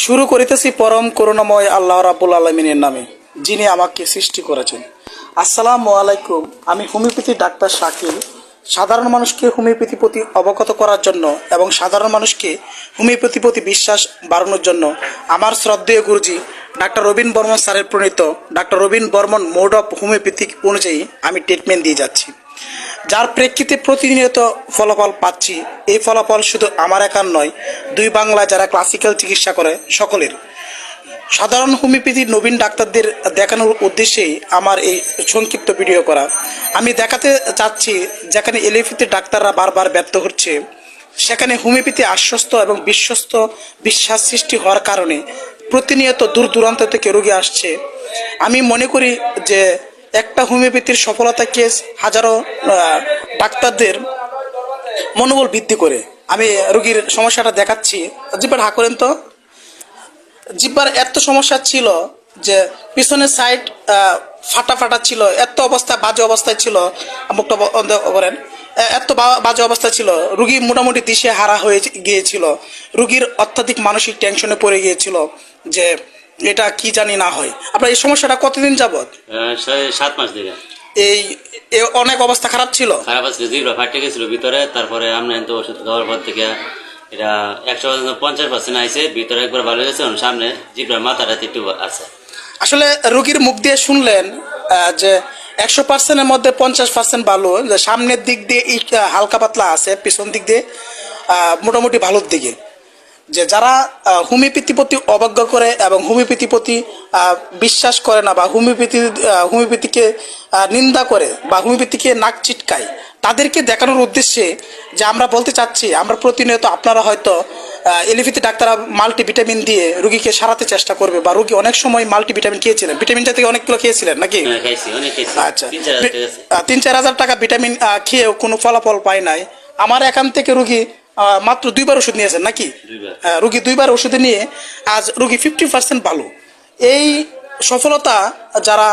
শুরু করিতেছি পরম করুণাময় আল্লাহ রাব্বুল আলামিনের নামে, যিনি আমাকে সৃষ্টি করেছেন। আসসালামু আলাইকুম। আমি হোমিওপ্যাথি ডাক্তার শাকিল। সাধারণ মানুষকে হোমিওপ্যাথি প্রতি অবগত করার জন্য এবং সাধারণ মানুষকে হোমিওপ্যাথি প্রতি বিশ্বাস বাড়ানোর জন্য আমার শ্রদ্ধেয় গুরুজি ডাক্তার রবীন বর্মন স্যারের প্রণীত doctor Rabin Barman mode of homeopathic অনুযায়ী আমি ট্রিটমেন্ট দিয়ে যাচ্ছি, যার প্রেক্ষিতে প্রতিনিয়ত ফলাফল পাচ্ছি। এই ফলাফল শুধু আমার একার নয়, দুই বাংলায় যারা ক্লাসিক্যাল চিকিৎসা করে সকলের। সাধারণ হোমিওপ্যাথির নবীন ডাক্তারদের দেখানোর উদ্দেশ্যেই আমার এই সংক্ষিপ্ত ভিডিও করা। আমি দেখাতে চাচ্ছি, যেখানে এলোপ্যাথির ডাক্তাররা বারবার ব্যর্থ হচ্ছে, সেখানে হোমিওপ্যাথি আশ্বস্ত এবং বিশ্বস্ত বিশ্বাস সৃষ্টি হওয়ার কারণে প্রতিনিয়ত দূর দূরান্ত থেকে রোগী আসছে। আমি মনে করি যে একটা হোমিওপ্যাথির সফলতা কেস হাজারো ডাক্তারদের মনোবল বৃদ্ধি করে। আমি রোগীর সমস্যাটা দেখাচ্ছি। জিব্বার হা করেন তো। জিব্বার এত সমস্যা ছিল যে পিছনের সাইড ফাটা ফাটা ছিল, এত অবস্থা বাজে অবস্থায় ছিল। মুখটা বন্ধ করেন। এত বাজে অবস্থা ছিল, রুগী মোটামুটি দিশে হারা হয়ে গিয়েছিল। রুগীর অত্যাধিক মানসিক টেনশনে পড়ে গিয়েছিল যে এটা কি জানি না হয়। আপনার এই সমস্যাটা কতদিন যাবত? 7 মাস ধরে। এই অনেক অবস্থা খারাপ ছিল, খারাপ আছে, জিব্রা ফাটে গেছিল ভিতরে। তারপরে আমরা তো ওষুধ খাওয়ার পর থেকে এটা 150% আইছে, ভিতরে একবার ভালো হয়েছে, সামনে জিব্রার মাথাটা একটু আছে। আসলে রোগীর মুখ দিয়ে শুনলেন যে 100%-এর মধ্যে 50% ভালো, যে সামনের দিক দিয়ে হালকা পাতলা আছে, পিছন দিক দিয়ে মোটামুটি ভালোর দিকে। যে যারা হোমিওপ্যাথি প্রতি অবজ্ঞা করে এবং হোমিওপ্যাথি প্রতি বিশ্বাস করে না, বা হোমিওপ্যাথিকে নিন্দা করে বা হোমিওপ্যাথিকে নাক চিটকায়, তাদেরকে দেখানোর উদ্দেশ্যে যে আমরা বলতে চাচ্ছি, আমরা প্রতিনিয়ত আপনারা হয়তো এলোপ্যাথি ডাক্তাররা মাল্টিভিটামিন দিয়ে রুগীকে সারাতে চেষ্টা করবে, বা রুগী অনেক সময় মাল্টিভিটামিন খেয়েছিলেন, ভিটামিন জাতীয় অনেকগুলো খেয়েছিলেন নাকি? আচ্ছা, 3-4 হাজার টাকা ভিটামিন খেয়েও কোনো ফলাফল পায় নাই। আমার এখান থেকে রুগী মাত্র 2বার ওষুধ নিয়েছেন নাকি? রুগী 2বার ওষুধ নিয়ে আজ রুগী 50% ভালো। এই সফলতা যারা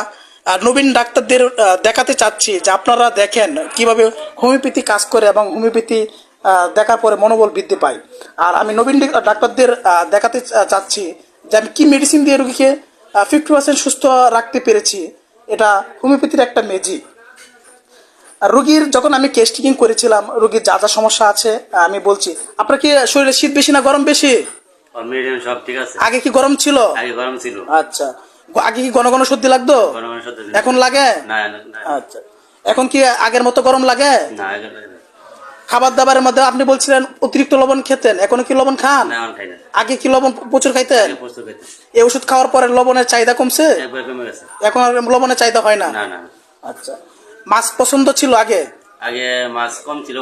নবীন ডাক্তারদের দেখাতে চাচ্ছি, যে আপনারা দেখেন কিভাবে হোমিওপ্যাথি কাজ করে এবং হোমিওপ্যাথি দেখার পরে মনোবল বৃদ্ধি পায়। আর আমি নবীন ডাক্তারদের দেখাতে চাচ্ছি যে আমি কি মেডিসিন দিয়ে রুগীকে 50% সুস্থ রাখতে পেরেছি। এটা হোমিওপ্যাথির একটা ম্যাজিক। রোগীর যখন আমি কেস টেকিং করেছিলাম, রোগীর যা যা সমস্যা আছে আমি বলছি। আপনার কি শরীরে শীত বেশি না গরম বেশি? মিডিয়াম, সব ঠিক আছে। আগে কি গরম ছিল? আগে গরম ছিল। আচ্ছা, আগে কি ঘন ঘন সর্দি লাগতো? এখন লাগে না? আচ্ছা, এখন কি আগের মতো গরম লাগে না? খাবার দাবারের মধ্যে আপনি বলছিলেন অতিরিক্ত লবণ খেতেন, এখন কি লবণ খান? আগে কি লবণ প্রচুর খাইতেন? এই ওষুধ খাওয়ার পরে লবণের চাহিদা কমছে? এখন আর লবণের চাহিদা হয় না? আচ্ছা, মাছ পছন্দ ছিল আগে? আগে মাছ কম ছিল,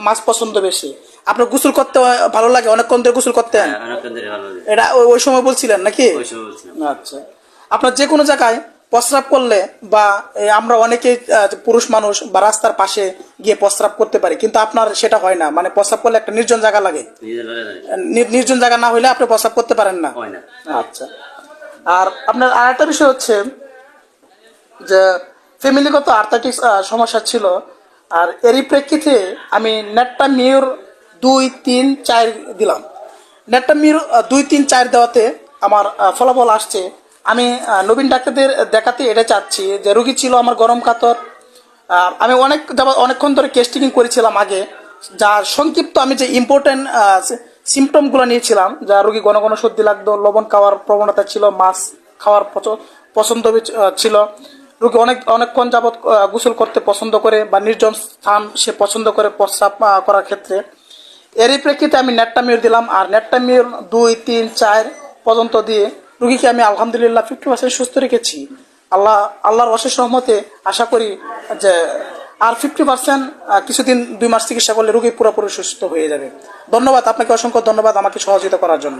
মাছ পছন্দ বেশি। আপনার গোসল করতে ভালো লাগে? অনেকক্ষণ ধরে গোসল করতেন? এটা ওই সময় বলছিলেন নাকি? আচ্ছা, আপনার যে কোনো জায়গায় প্রস্রাব করলে, বা আমরা অনেকে পুরুষ মানুষ বা রাস্তার পাশে গিয়ে প্রস্রাব করতে পারি, কিন্তু আপনার সেটা হয় না, মানে প্রস্রাব করলে একটা নির্জন জায়গা লাগে। নির্জন জায়গা না হইলে আপনি প্রস্রাব করতে পারেন না? আচ্ছা, আর আপনার আর একটা বিষয় হচ্ছে যে ফ্যামিলিগত আর্থ্রাইটিস সমস্যা ছিল। আর এরই প্রেক্ষিতে আমি নেট্টামিউর 2-3-4 দিলাম। নেট্টামিউর 2-3-4 দেওয়াতে আমার ফলাফল আসছে। আমি নবীন ডাক্তারদের দেখাতে এটা চাচ্ছি যে রুগী ছিল আমার গরম কাতর। আমি অনেকক্ষণ ধরে কেস টেকিং করেছিলাম আগে, যার সংক্ষিপ্ত আমি যে ইম্পর্টেন্ট সিমটমগুলো নিয়েছিলাম, যা রুগী ঘন ঘন সর্দি লাগতো, লবণ খাওয়ার প্রবণতা ছিল, মাছ খাওয়ার পছন্দ ছিল, রুগী অনেকক্ষণ যাবৎ গোসল করতে পছন্দ করে, বা নির্জন স্থান সে পছন্দ করে প্রস্রাব করার ক্ষেত্রে। এরই প্রেক্ষিতে আমি নেট্টামিউর দিলাম। আর নেট্টামিউর 2-3-4 পর্যন্ত দিয়ে রুগীকে আমি আলহামদুলিল্লাহ 50% সুস্থ রেখেছি। আল্লাহর অশেষ রহমতে আশা করি যে আর 50% কিছুদিন 2 মাস চিকিৎসা করলে রুগী পুরোপুরি সুস্থ হয়ে যাবে। ধন্যবাদ আপনাকে, অসংখ্য ধন্যবাদ আমাকে সহযোগিতা করার জন্য।